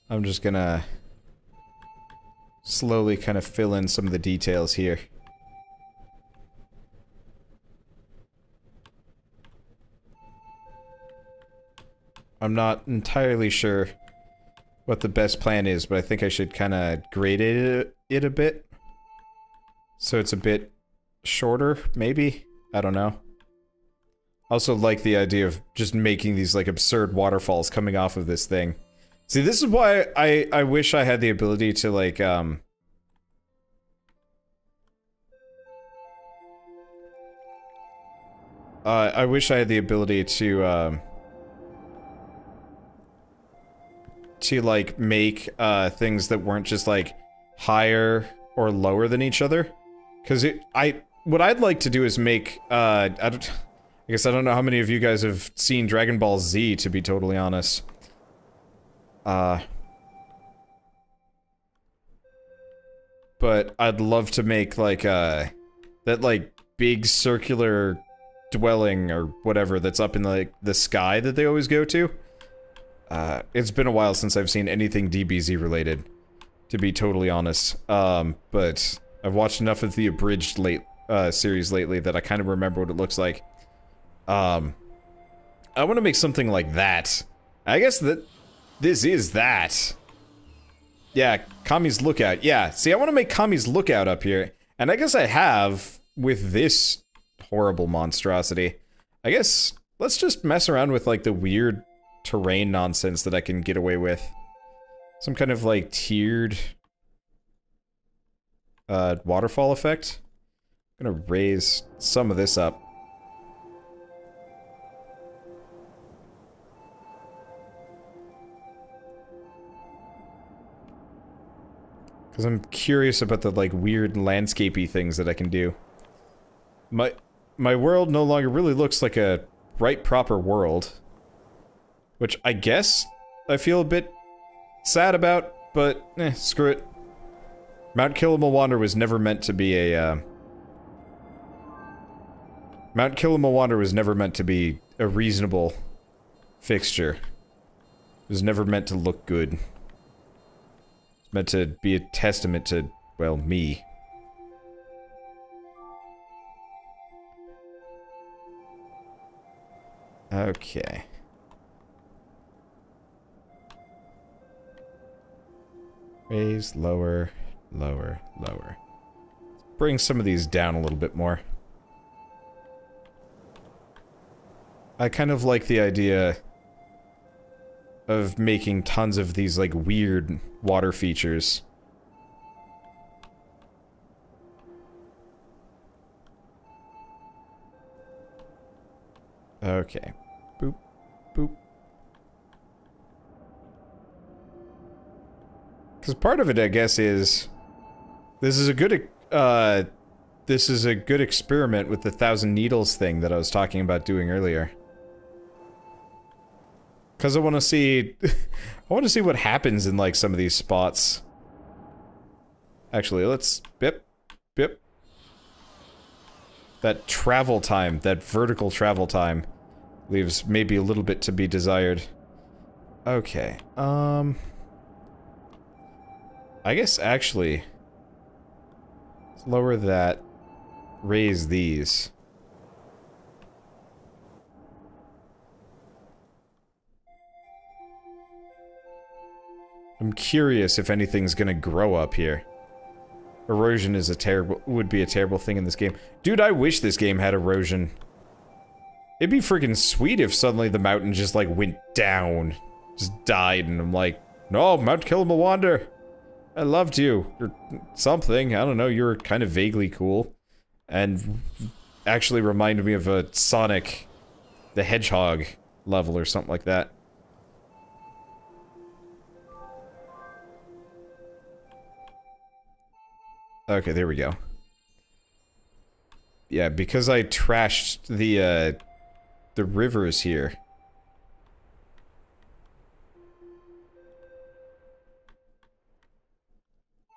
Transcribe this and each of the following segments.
I'm just gonna slowly kind of fill in some of the details here. I'm not entirely sure what the best plan is, but I think I should kind of grade it a bit. So it's a bit shorter, maybe? I don't know. Also like the idea of just making these, like, absurd waterfalls coming off of this thing. See, this is why I wish I had the ability to, like, I wish I had the ability to, like, make, things that weren't just, like, higher or lower than each other. Because what I'd like to do is make, I guess I don't know how many of you guys have seen Dragon Ball Z, to be totally honest. But I'd love to make, like, that, like, big circular dwelling or whatever that's up in, like, the sky that they always go to. It's been a while since I've seen anything DBZ related, to be totally honest. But I've watched enough of the abridged series lately that I kind of remember what it looks like. I want to make something like that. I guess that this is that. Yeah, Kami's Lookout. Yeah, see, I want to make Kami's Lookout up here. And I guess I have with this horrible monstrosity. I guess let's just mess around with, like, the weird terrain nonsense that I can get away with. Some kind of, like, tiered waterfall effect. I'm gonna raise some of this up. Because I'm curious about the, like, weird landscapey things that I can do. My world no longer really looks like a right proper world. Which I guess I feel a bit sad about, but screw it. Mount Kilimanjaro was never meant to be a, Mount Kilimanjaro was never meant to be a reasonable fixture. It was never meant to look good. It's meant to be a testament to, well, me. Okay. Raise, lower, lower, lower. Let's bring some of these down a little bit more. I kind of like the idea of making tons of these, like, weird water features. Okay. Boop. Boop. Because part of it, I guess, is... This is a good experiment with the 1,000 needles thing that I was talking about doing earlier. Because I want to see... I want to see what happens in, like, some of these spots. Actually, let's... Bip. Bip. That travel time, that vertical travel time, leaves maybe a little bit to be desired. Okay, I guess, actually... Let's lower that. Raise these. I'm curious if anything's gonna grow up here. Erosion is would be a terrible thing in this game. Dude, I wish this game had erosion. It'd be freaking sweet if suddenly the mountain just, like, went down. Just died, and I'm like, no, Mount Kilimanjaro! I loved you. Or something, I don't know, you were kind of vaguely cool. And actually reminded me of a Sonic the Hedgehog level or something like that. Okay, there we go. Yeah, because I trashed the rivers here.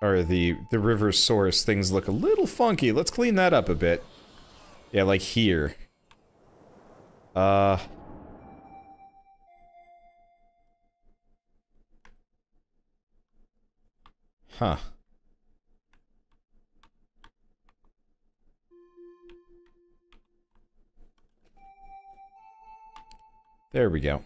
Or the river source, things look a little funky. Let's clean that up a bit. Yeah, like here. Huh. There we go.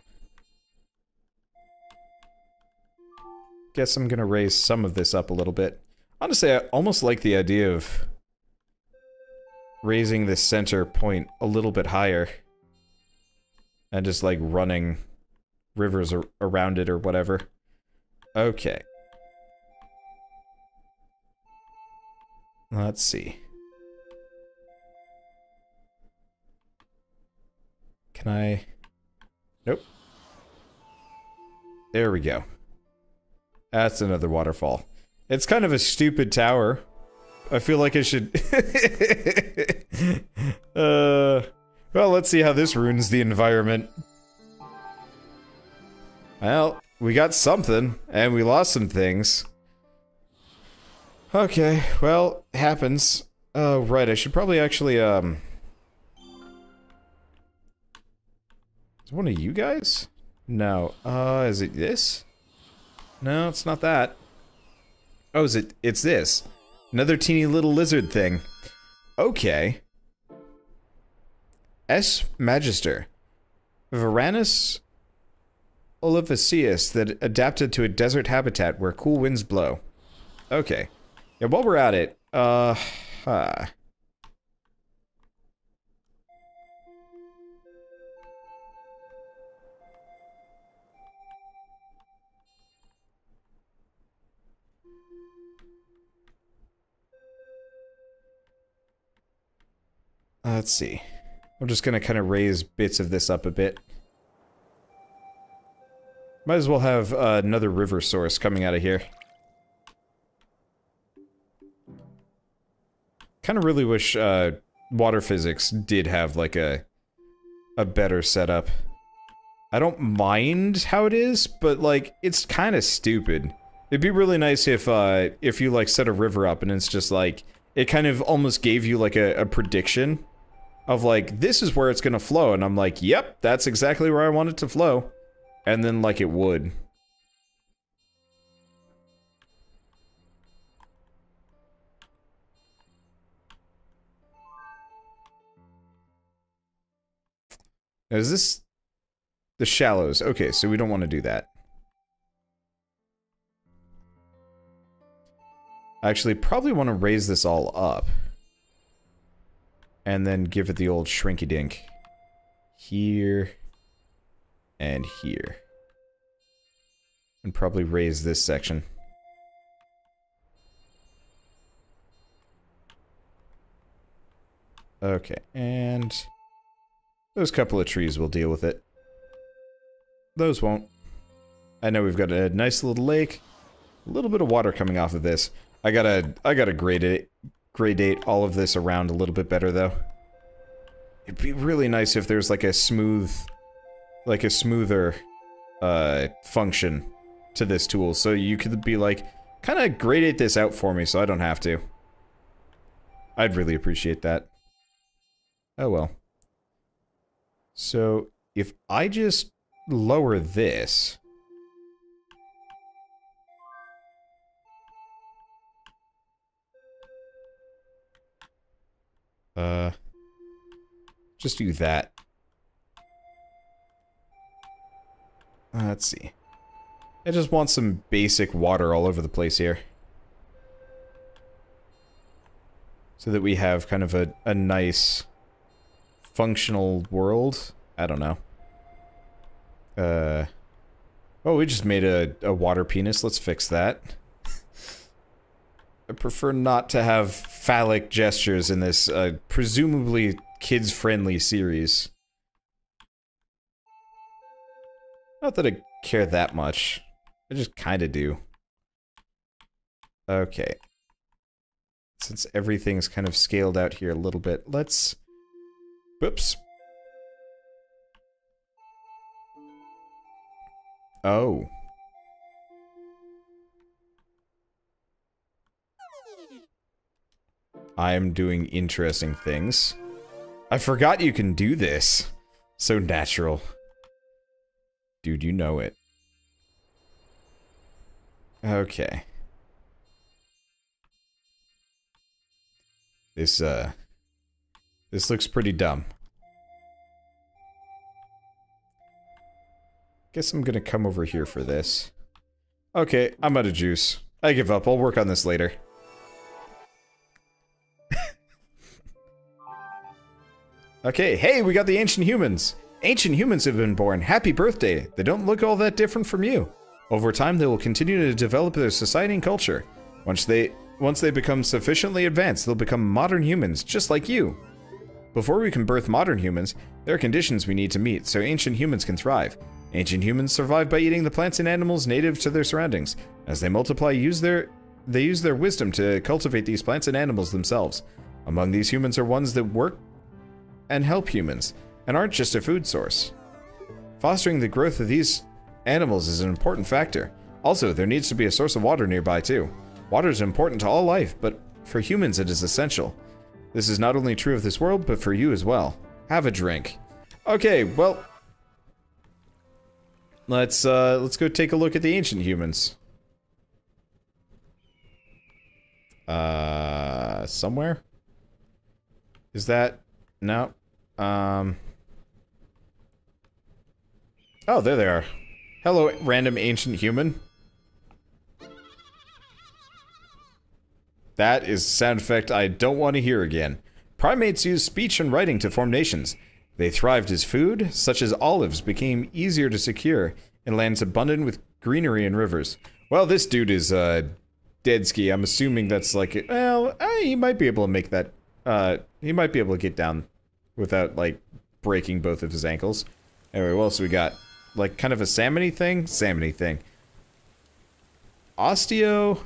Guess I'm gonna raise some of this up a little bit. Honestly, I almost like the idea of raising the center point a little bit higher. And just, like, running rivers around it or whatever. Okay. Let's see. Can I... Nope. There we go. That's another waterfall. It's kind of a stupid tower. I feel like I should... well, let's see how this ruins the environment. Well, we got something, and we lost some things. Okay, well, happens. Oh, right, I should probably actually, Is one of you guys? No. Is it this? No, it's not that. Oh, it's this. Another teeny little lizard thing. Okay. S. Magister. Varanus olivaceus that adapted to a desert habitat where cool winds blow. Okay. Yeah, while we're at it, let's see. I'm just gonna kind of raise bits of this up a bit. Might as well have another river source coming out of here. Kind of really wish water physics did have like a better setup. I don't mind how it is, but like it's kind of stupid. It'd be really nice if you like set a river up and it's just like it kind of almost gave you like a prediction of like this is where it's gonna flow, and I'm like, yep, that's exactly where I want it to flow. And then, like, it would. Now, is this... the shallows? Okay, so we don't want to do that. I actually probably want to raise this all up. And then give it the old shrinky-dink. Here... and here. And probably raise this section. Okay, and... those couple of trees will deal with it. Those won't. I know we've got a nice little lake. A little bit of water coming off of this. I gotta gradate all of this around a little bit better, though. It'd be really nice if there's like a smoother function to this tool, so you could be like, kind of gradate this out for me so I don't have to. I'd really appreciate that. Oh well. So, if I just lower this... just do that. Let's see. I just want some basic water all over the place here. So that we have kind of a nice, functional world. I don't know. Oh, we just made a water penis. Let's fix that. I prefer not to have phallic gestures in this, presumably kids-friendly series. Not that I care that much. I just kinda do. Okay. Since everything's kind of scaled out here a little bit, let's... whoops. Oh. I'm doing interesting things. I forgot you can do this. So natural. Dude, you know it. Okay. This looks pretty dumb. Guess I'm gonna come over here for this. Okay, I'm out of juice. I give up. I'll work on this later. Okay, hey, we got the ancient humans. Ancient humans have been born. Happy birthday. They don't look all that different from you. Over time, they will continue to develop their society and culture. Once they become sufficiently advanced, they'll become modern humans, just like you. Before we can birth modern humans, there are conditions we need to meet so ancient humans can thrive. Ancient humans survive by eating the plants and animals native to their surroundings. As they multiply, they use their wisdom to cultivate these plants and animals themselves. Among these humans are ones that work and help humans, and aren't just a food source. Fostering the growth of these animals is an important factor. Also, there needs to be a source of water nearby too. Water is important to all life, but for humans it is essential. This is not only true of this world, but for you as well. Have a drink. Okay, well, let's go take a look at the ancient humans. Somewhere? Is that... No. Oh, there they are. Hello, random ancient human. That is a sound effect I don't want to hear again. Primates use speech and writing to form nations. They thrived as food, such as olives became easier to secure in lands abundant with greenery and rivers. Well, this dude is, dead ski. I'm assuming that's like, well, he might be able to make that, he might be able to get down without, like, breaking both of his ankles. Anyway, what else we got? Like, kind of a salmon-y thing? Salmon-y thing. Osteoglossum,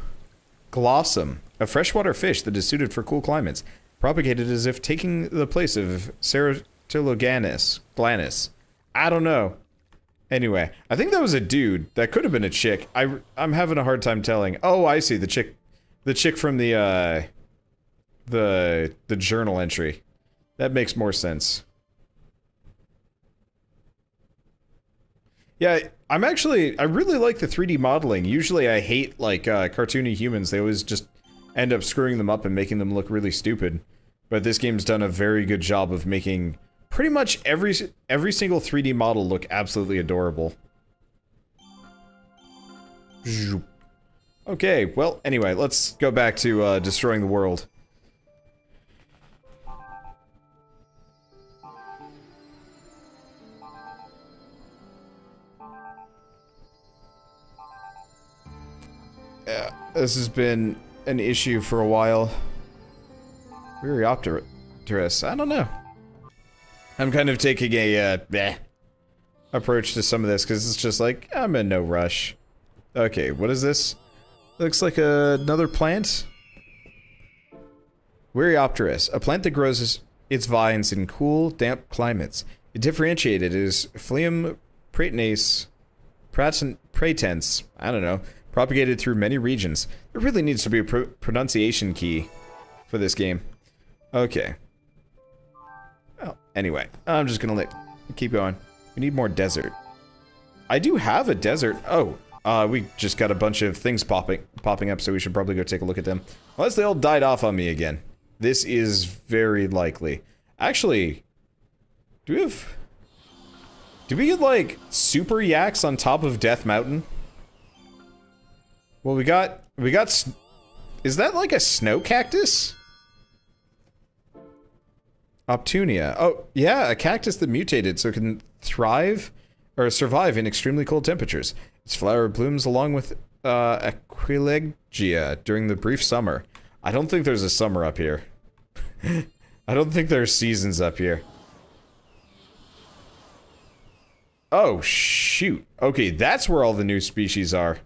a freshwater fish that is suited for cool climates. Propagated as if taking the place of Ceratologanus. Glanus. I don't know. Anyway, I think that was a dude. That could have been a chick. I'm having a hard time telling. Oh, I see. The chick from the journal entry. That makes more sense. Yeah, I really like the 3D modeling. Usually I hate, like, cartoony humans. They always just end up screwing them up and making them look really stupid. But this game's done a very good job of making pretty much every single 3D model look absolutely adorable. Okay, well, anyway, let's go back to, destroying the world. Yeah, this has been an issue for a while. Wearyopterus, I don't know. I'm kind of taking a, approach to some of this, because it's just like, I'm in no rush. Okay, what is this? Looks like another plant? Wearyopterus, a plant that grows its vines in cool, damp climates. It differentiated as Phleum pratense, I don't know, propagated through many regions. There really needs to be a pronunciation key for this game. Okay. Well, anyway, I'm just gonna keep going. We need more desert. I do have a desert. Oh, we just got a bunch of things popping up, so we should probably go take a look at them. Unless they all died off on me again. This is very likely. Actually, do we get, like, super yaks on top of Death Mountain? Well, we got, is that like a snow cactus? Optunia. Oh, yeah, a cactus that mutated so it can thrive, or survive in extremely cold temperatures. Its flower blooms along with, aquilegia during the brief summer. I don't think there's a summer up here. I don't think there are seasons up here. Oh, shoot. Okay, that's where all the new species are.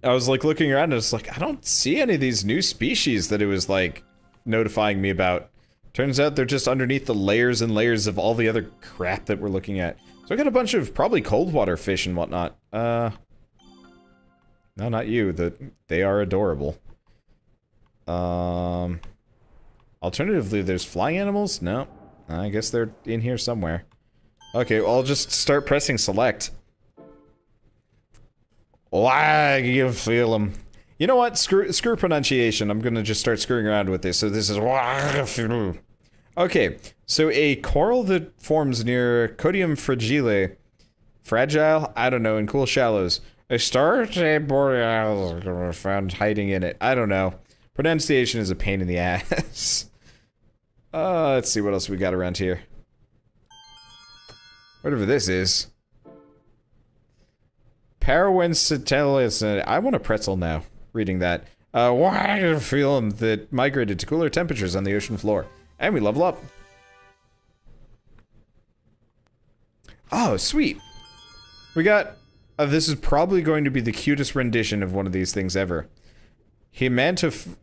I was, like, looking around and it's like, I don't see any of these new species that it was, like, notifying me about. Turns out they're just underneath the layers and layers of all the other crap that we're looking at. So I got a bunch of probably cold water fish and whatnot. No, not you. They are adorable. Alternatively, there's flying animals? No. I guess they're in here somewhere. Okay, well, I'll just start pressing select. Oh, I can feel them. You know what? Screw pronunciation. I'm gonna just start screwing around with this. So this is... Okay, so a coral that forms near Codium fragile, I don't know, in cool shallows. A starch boreal found hiding in it. I don't know. Pronunciation is a pain in the ass. Let's see what else we got around here. Whatever this is. Parawencetelis. I want a pretzel now, reading that. Water film that migrated to cooler temperatures on the ocean floor. And we level up. Oh, sweet. We got... this is probably going to be the cutest rendition of one of these things ever. Himantolophus.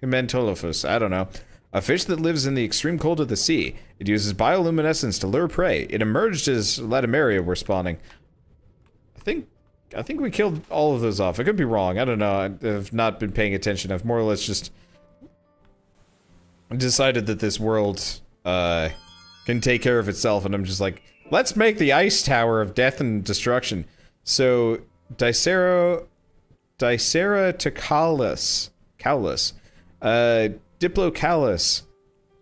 Himantolophus, I don't know. A fish that lives in the extreme cold of the sea. It uses bioluminescence to lure prey. It emerged as Latimeria were spawning. I think we killed all of those off. I could be wrong. I don't know. I've not been paying attention. I've more or less just decided that this world can take care of itself, and I'm just like, let's make the ice tower of death and destruction. So, Diceratocaulus, Diplocalus,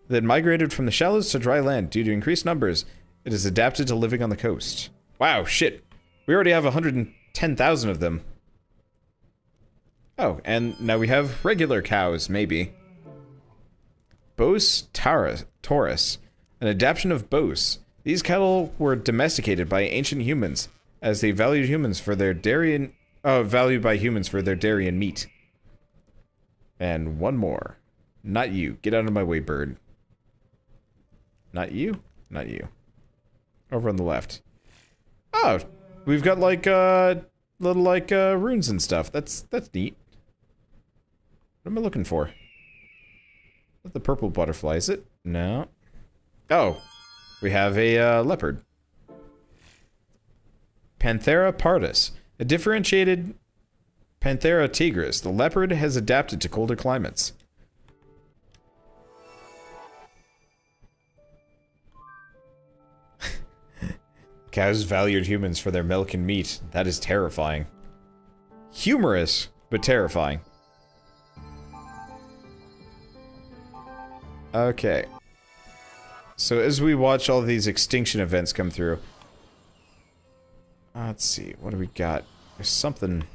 that migrated from the shallows to dry land due to increased numbers. It is adapted to living on the coast. Wow, shit. We already have 110,000 of them. Oh, and now we have regular cows, maybe. Bos taurus, an adaptation of Bos. These cattle were domesticated by ancient humans, as they valued humans for their dairy and... valued by humans for their dairy and meat. And one more. Not you. Get out of my way, bird. Not you? Not you. Over on the left. Oh, we've got like, little like, runes and stuff. That's neat. What am I looking for? The purple butterfly, is it? No. Oh, we have a, leopard. Panthera pardus. A differentiated Panthera tigris. The leopard has adapted to colder climates. Cows valued humans for their milk and meat. That is terrifying. Humorous, but terrifying. Okay. So as we watch all these extinction events come through... let's see, what do we got? There's something...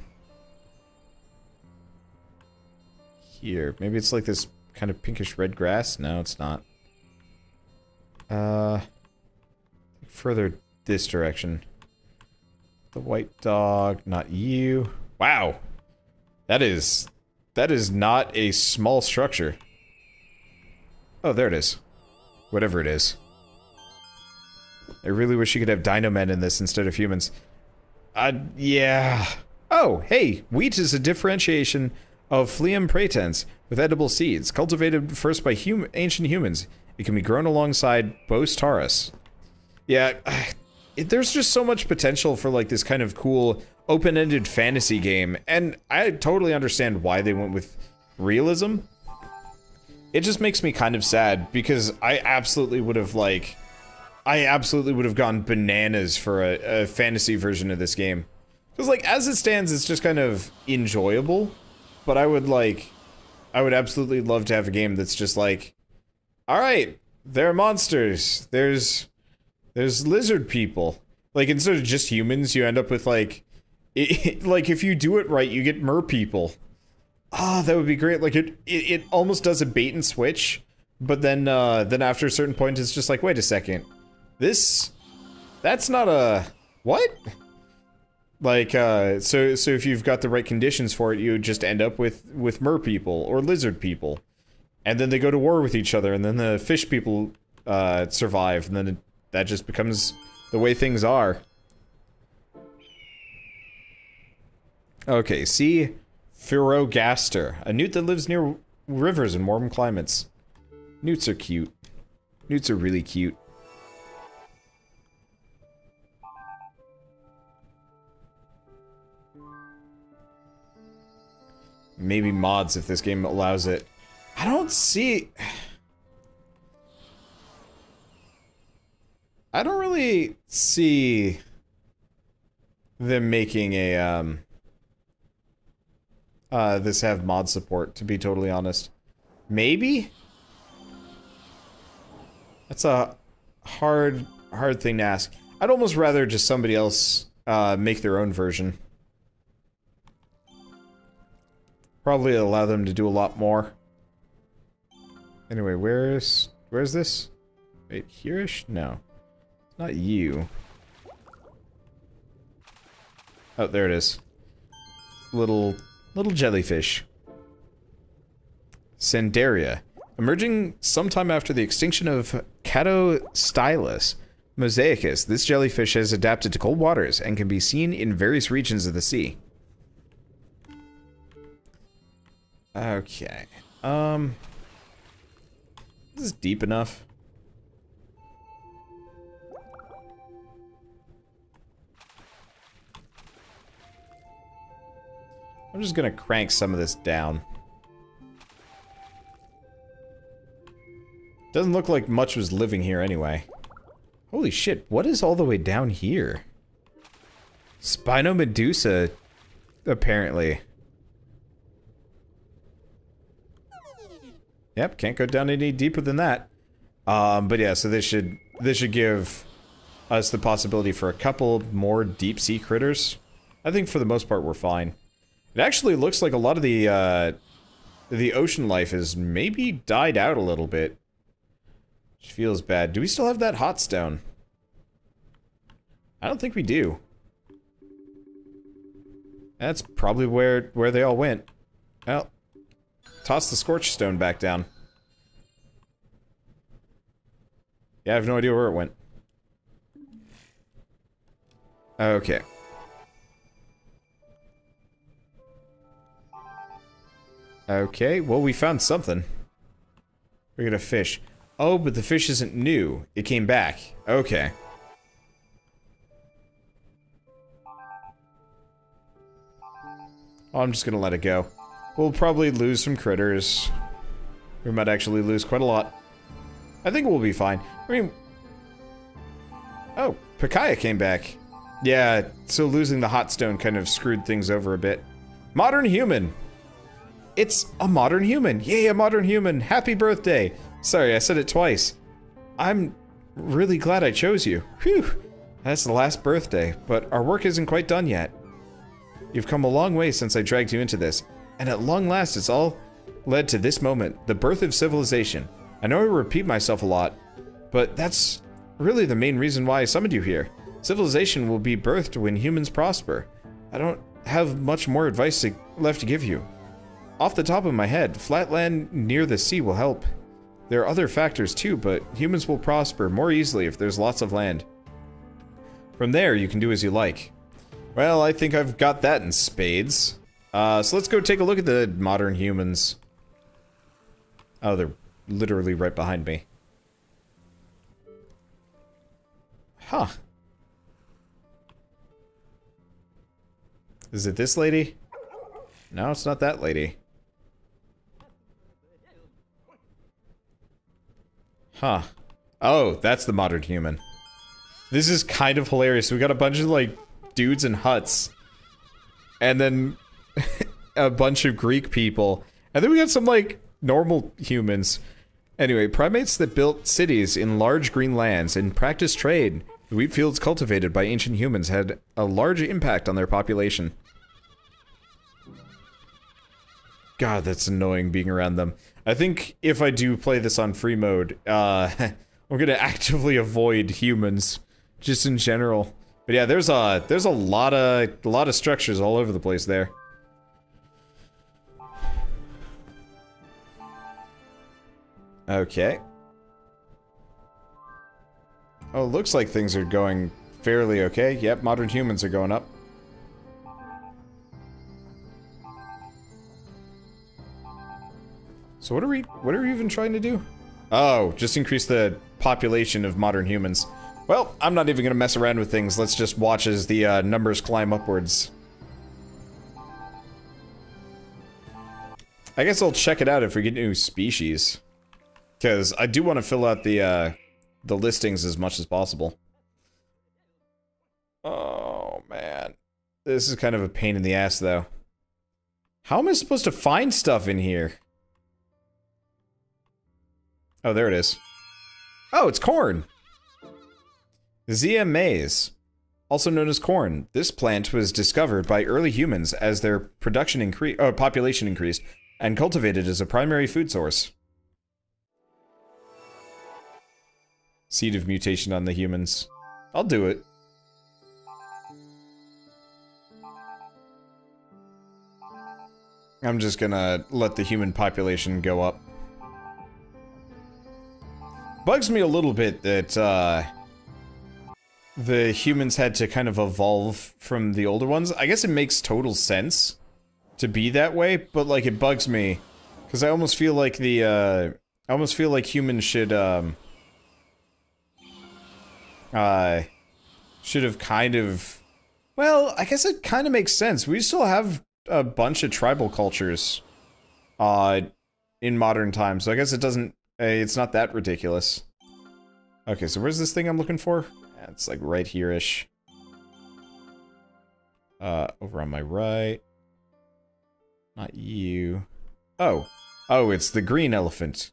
here. Maybe it's like this kind of pinkish red grass? No, it's not. Further this direction. The white dog, not you. Wow! That is not a small structure. Oh, there it is. Whatever it is. I really wish you could have dino men in this instead of humans. Yeah. Oh, hey! Wheat is a differentiation of Phleum pratense with edible seeds, cultivated first by ancient humans. It can be grown alongside Bos taurus. Yeah, there's just so much potential for like this kind of cool open-ended fantasy game, and I totally understand why they went with realism. It just makes me kind of sad because I absolutely would have gone bananas for a fantasy version of this game. Because like as it stands, it's just kind of enjoyable, but I would absolutely love to have a game that's just like, all right, there are monsters. There's lizard people. Like, instead of just humans, you end up with, like... like, if you do it right, you get mer people. Ah, that would be great. Like, it almost does a bait and switch, but then after a certain point, it's just like, wait a second. That's not a... what? Like, so if you've got the right conditions for it, you just end up with mer people, or lizard people. And then they go to war with each other, and then the fish people, survive, and then that just becomes the way things are. Okay, see Phyrogaster, a newt that lives near rivers in warm climates. Newts are cute. Newts are really cute. Maybe mods if this game allows it. I don't really see them making a, this have mod support, to be totally honest. Maybe? That's a hard thing to ask. I'd almost rather just somebody else, make their own version. Probably allow them to do a lot more. Anyway, where's this? Wait, here-ish? No. It's not you. Oh, there it is. Little jellyfish. Sandaria. Emerging sometime after the extinction of Catostylus mosaicus, this jellyfish has adapted to cold waters and can be seen in various regions of the sea. Okay. This is deep enough. I'm just gonna crank some of this down. Doesn't look like much was living here anyway. Holy shit, what is all the way down here? Spinomedusa, apparently. Yep, can't go down any deeper than that. But yeah, so this should give us the possibility for a couple more deep sea critters. I think for the most part we're fine. It actually looks like a lot of the ocean life has maybe died out a little bit. Which feels bad. Do we still have that hot stone? I don't think we do. That's probably where they all went. Well, toss the scorched stone back down. Yeah, I have no idea where it went. Okay. Okay, well we found something. We're gonna fish. Oh, but the fish isn't new. It came back. Okay. Oh, I'm just gonna let it go. We'll probably lose some critters. We might actually lose quite a lot. I think we'll be fine. I mean... Oh, Pakaya came back. Yeah, so losing the hot stone kind of screwed things over a bit. Modern human! It's a modern human! Yay, a modern human! Happy birthday! Sorry, I said it twice. I'm really glad I chose you. Whew! That's the last birthday, but our work isn't quite done yet. You've come a long way since I dragged you into this, and at long last it's all led to this moment, the birth of civilization. I know I repeat myself a lot, but that's really the main reason why I summoned you here. Civilization will be birthed when humans prosper. I don't have much more advice left to give you. Off the top of my head, flat land near the sea will help. There are other factors too, but humans will prosper more easily if there's lots of land. From there, you can do as you like. Well, I think I've got that in spades. So let's go take a look at the modern humans. Oh, they're literally right behind me. Huh. Is it this lady? No, it's not that lady. Huh. Oh, that's the modern human. This is kind of hilarious. We got a bunch of, like, dudes in huts. And then a bunch of Greek people. And then we got some, like, normal humans. Anyway, primates that built cities in large green lands and practiced trade. The wheat fields cultivated by ancient humans had a large impact on their population. God, that's annoying being around them. I think if I do play this on free mode, I'm gonna actively avoid humans, just in general. But yeah, there's a lot of structures all over the place there. Okay. Oh, looks like things are going fairly okay. Yep, modern humans are going up. So what are we even trying to do? Oh, just increase the population of modern humans. Well, I'm not even gonna mess around with things. Let's just watch as the numbers climb upwards. I guess I'll check it out if we get new species. Because I do want to fill out the listings as much as possible. Oh, man. This is kind of a pain in the ass, though. How am I supposed to find stuff in here? Oh, there it is. Oh, it's corn! Zea mays, also known as corn. This plant was discovered by early humans as their population increased, and cultivated as a primary food source. Seed of mutation on the humans. I'll do it. I'm just gonna let the human population go up. Bugs me a little bit that, the humans had to kind of evolve from the older ones. I guess it makes total sense to be that way, but, like, it bugs me. Because I almost feel like I almost feel like humans should have kind of... Well, I guess it kind of makes sense. We still have a bunch of tribal cultures, in modern times, so I guess it doesn't... it's not that ridiculous. Okay, so where's this thing I'm looking for? It's like right here-ish. Over on my right. Not you. Oh. Oh, it's the green elephant.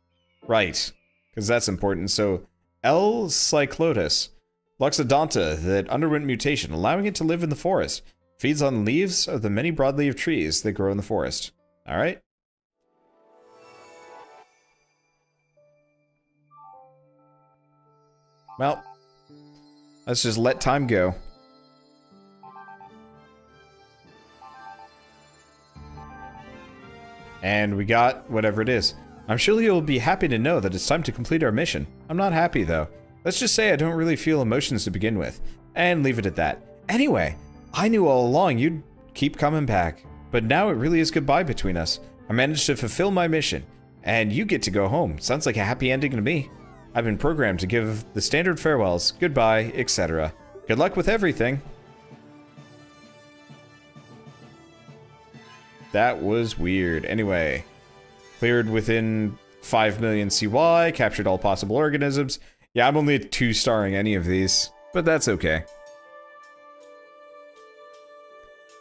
Right. Because that's important. So, L. cyclotus. Loxodonta that underwent mutation, allowing it to live in the forest. Feeds on leaves of the many broadleaf trees that grow in the forest. Alright. Well, let's just let time go. And we got whatever it is. I'm sure you'll be happy to know that it's time to complete our mission. I'm not happy, though. Let's just say I don't really feel emotions to begin with. And leave it at that. Anyway, I knew all along you'd keep coming back. But now it really is goodbye between us. I managed to fulfill my mission. And you get to go home. Sounds like a happy ending to me. I've been programmed to give the standard farewells, goodbye, etc. Good luck with everything. That was weird. Anyway, cleared within 5 million CY, captured all possible organisms. Yeah, I'm only 2-starring any of these, but that's okay.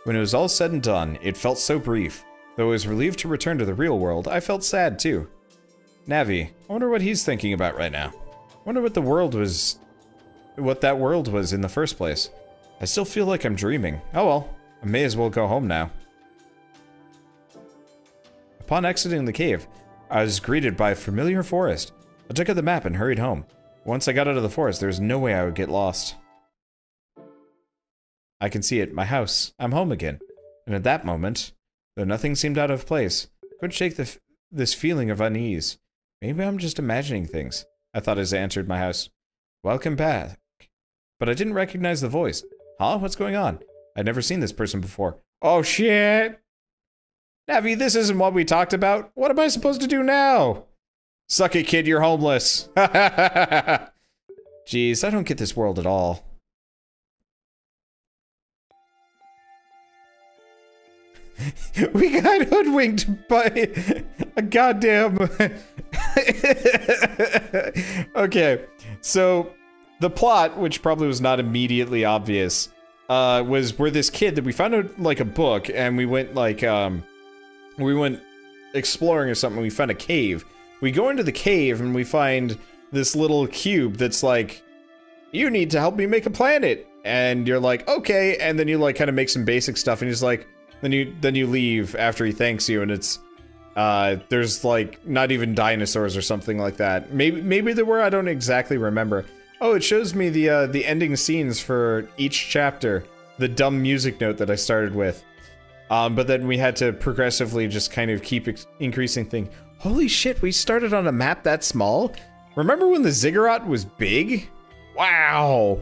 When it was all said and done, it felt so brief. Though I was relieved to return to the real world, I felt sad too. Navi, I wonder what he's thinking about right now. I wonder what that world was in the first place. I still feel like I'm dreaming. Oh well, I may as well go home now. Upon exiting the cave, I was greeted by a familiar forest. I took out the map and hurried home. Once I got out of the forest, there was no way I would get lost. I can see it, my house. I'm home again. And at that moment, though nothing seemed out of place, I couldn't shake this feeling of unease. Maybe I'm just imagining things, I thought as I entered my house. Welcome back. But I didn't recognize the voice. Huh? What's going on? I'd never seen this person before. Oh shit! Navi, this isn't what we talked about. What am I supposed to do now? Suck it, kid, you're homeless. Jeez, I don't get this world at all. We got hoodwinked by a goddamn... Okay, so the plot, which probably was not immediately obvious, was where this kid that we found out, like, a book, and we went, like, we went exploring or something, we found a cave. We go into the cave and we find this little cube that's like, you need to help me make a planet. And you're like, okay, and then you, like, kind of make some basic stuff, and he's like, then you leave after he thanks you, and it's, there's, like, not even dinosaurs or something like that. Maybe there were, I don't exactly remember. Oh, it shows me the ending scenes for each chapter. The dumb music note that I started with. But then we had to progressively just kind of keep increasing things. Holy shit, we started on a map that small? Remember when the ziggurat was big? Wow!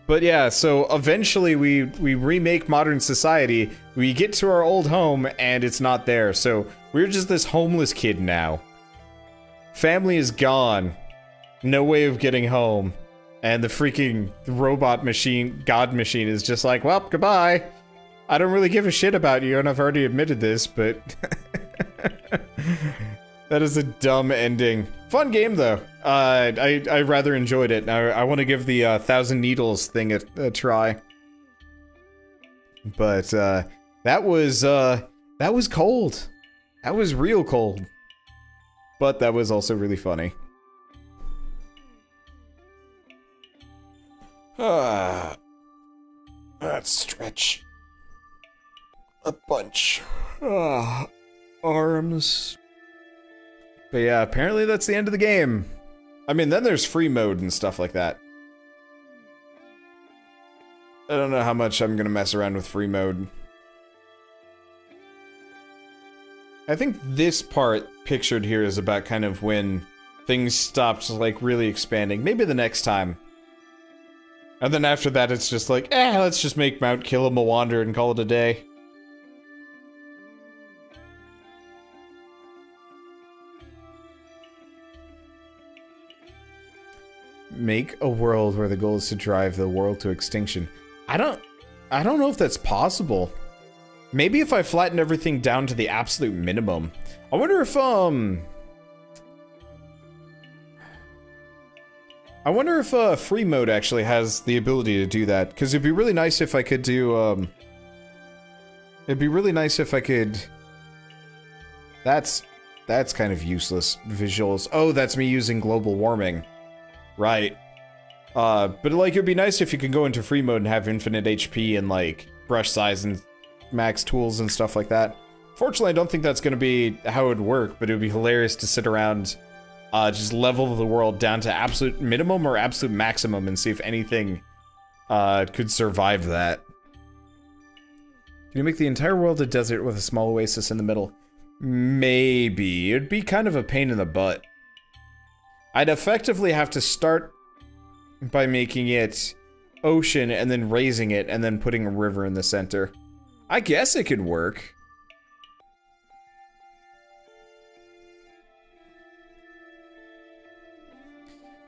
But yeah, so eventually we remake modern society, we get to our old home, and it's not there, so we're just this homeless kid now. Family is gone. No way of getting home. And the freaking robot machine, god machine, is just like, well, goodbye. I don't really give a shit about you, and I've already admitted this, but... That is a dumb ending. Fun game, though. I rather enjoyed it. I want to give the 1,000 Needles thing a try. But, that was cold. That was real cold. But that was also really funny. Let's stretch a bunch. Arms. But yeah, apparently that's the end of the game. I mean, then there's free mode and stuff like that. I don't know how much I'm gonna mess around with free mode. I think this part pictured here is about kind of when things stopped, like, really expanding. Maybe the next time. And then after that, it's just like, let's just make Mount Kilimanjaro and call it a day. Make a world where the goal is to drive the world to extinction. I don't know if that's possible. Maybe if I flatten everything down to the absolute minimum. I wonder if, free mode actually has the ability to do that. Because it'd be really nice if I could do, it'd be really nice if I could... That's kind of useless visuals. Oh, that's me using global warming. Right. But like, it'd be nice if you could go into free mode and have infinite HP and like, brush size and max tools and stuff like that. Fortunately, I don't think that's gonna be how it would work, but it would be hilarious to sit around, just level the world down to absolute minimum or absolute maximum and see if anything, could survive that. Can you make the entire world a desert with a small oasis in the middle? Maybe. It'd be kind of a pain in the butt. I'd effectively have to start by making it ocean and then raising it and then putting a river in the center. I guess it could work.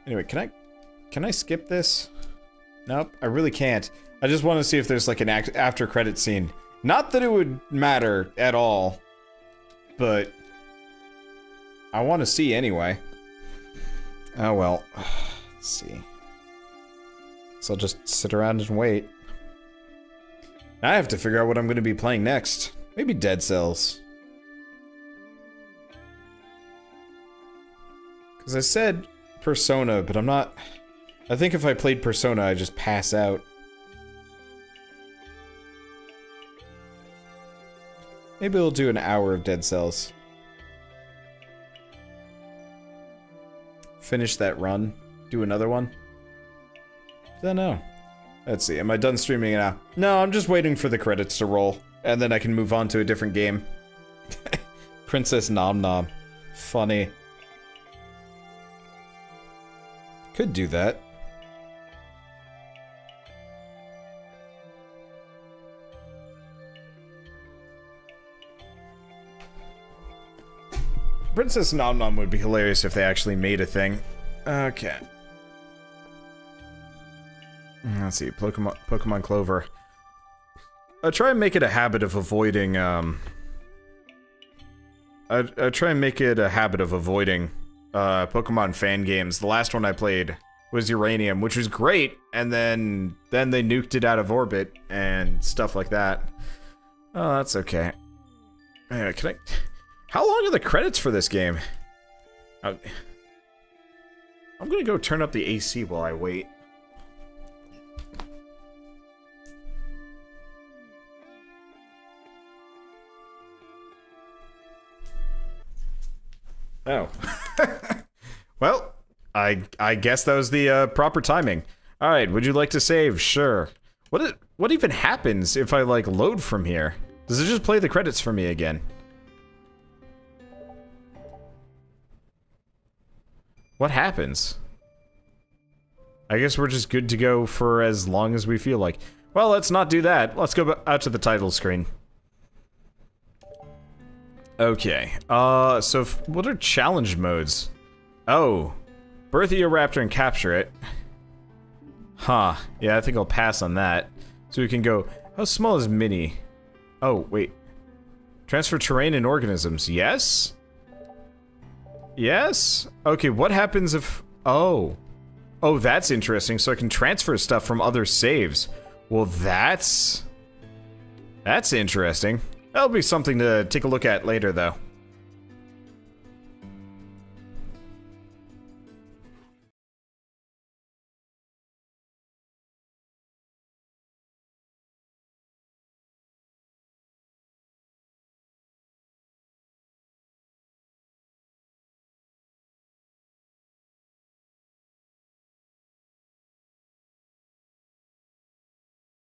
Anyway, can I skip this? Nope, I really can't. I just want to see if there's like an after credit scene. Not that it would matter at all, but I want to see anyway. Oh well, let's see. So I'll just sit around and wait. Now I have to figure out what I'm going to be playing next. Maybe Dead Cells. Because I said Persona, but I'm not... I think if I played Persona, I'd just pass out. Maybe we'll do an hour of Dead Cells. Finish that run. Do another one. I don't know. Let's see, am I done streaming now? No, I'm just waiting for the credits to roll. And then I can move on to a different game. Princess Nom Nom. Funny. Could do that. Princess Nom Nom would be hilarious if they actually made a thing. Okay. Let's see, Pokemon Clover. I try and make it a habit of avoiding, I try and make it a habit of avoiding, Pokemon fan games. The last one I played was Uranium, which was great, and then they nuked it out of orbit, and stuff like that. Oh, that's okay. Anyway, how long are the credits for this game? I'm gonna go turn up the AC while I wait. Oh. Well, I guess that was the proper timing. Alright, would you like to save? Sure. What even happens if I, like, load from here? Does it just play the credits for me again? What happens? I guess we're just good to go for as long as we feel like. Well, let's not do that. Let's go out to the title screen. Okay, so what are challenge modes? Oh, birth a raptor and capture it. Huh, yeah, I think I'll pass on that. So we can go, how small is Mini? Oh, wait. Transfer terrain and organisms, yes? Yes? Okay, what happens if... Oh. Oh, that's interesting, so I can transfer stuff from other saves. Well, that's... That's interesting. That'll be something to take a look at later, though.